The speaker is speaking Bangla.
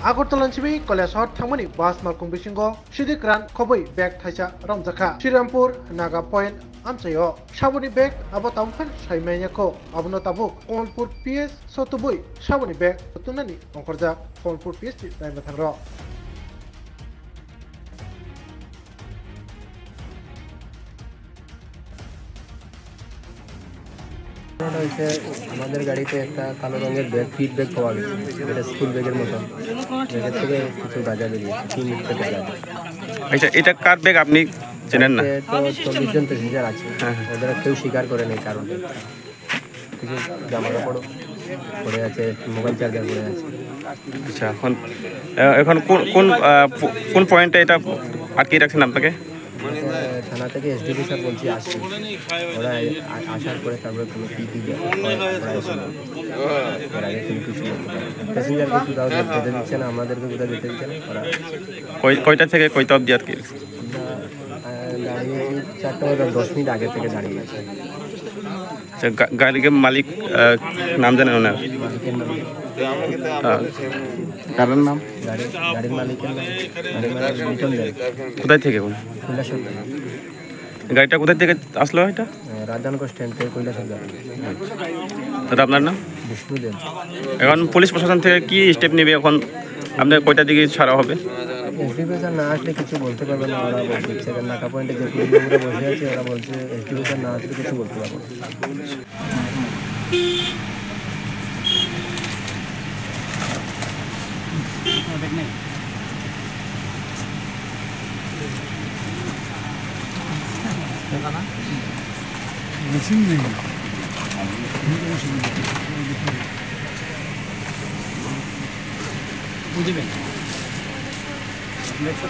Agartala Chibi, Kolashot, Tamani, Bas Malkum Bishingo, Shidikran, Koboi, Bek Taisha, Ramzaka, Shirampur, Naga Point, Amsayo, Shabuni Bek, Abotampan, Shaimanyako, Abnotabuk, Onpur PS, Sotubui, Shabuni Bek, Tunani, Onkorja, Onpur PS, Diamatangro. আমাদের গাড়িতে একটা কালো রঙের ব্যাগ ফিট ব্যাগ পাওয়া গেছে, এটা স্কুল ব্যাগের মতো। ব্যাগের থেকে কিছু গাঁজা বেরিয়েছে, 3 লিটার গাঁজা। আচ্ছা, এটা কার ব্যাগ আপনি চেনেন না? তো 40 জন প্যাসেঞ্জার আছে, ওদের কেউ স্বীকার করে নেই কারণে। কিছু জামা কাপড় পড়ে আছে, মোবাইল চার্জার পড়ে আছে। আচ্ছা, এখন কোন পয়েন্টে এটা আটকে রাখছেন আপনাকে? থানা থেকে এসডিপি স্যার বলছি আসছি, ওরা আসার পরে তারপরে কোনো কী কী এর আগে কোনো কিছু প্যাসেঞ্জারকে কোথাও যেতে দিচ্ছে না, আমাদেরকে কোথাও যেতে দিচ্ছে না। ওরা কয়টা থেকে কয়টা অবধি আটকে? দাঁড়িয়ে 4:10 আগে থেকে দাঁড়িয়ে আছে। আচ্ছা, গাড়ির মালিক নাম জানেন ওনার? মালিকের নাম কারণ নাম গাড়ির মালিকের নাম লিটন দেব। কোথায় থেকে? কৈলাসহর। গাড়িটা কোথায় থেকে আসলো? এটা রাজধানগর স্ট্যান্ড থেকে কৈলাসহর। দাদা, আপনার নাম? বিষ্ণু দেব। এখন পুলিশ প্রশাসন থেকে কি স্টেপ নেবে? এখন আপনার কয়টার দিকে ছাড়া হবে? এসডিপি স্যার না আসলে কিছু বলতে পারবে না। ওরা বলছে নাকা পয়েন্টে যে পুলিশরা বসে আছে, ওরা বলছে এসডিপি স্যার না আসলে কিছু বলতে পারবো না। মেশিন নেই, বুঝবেন দেখতে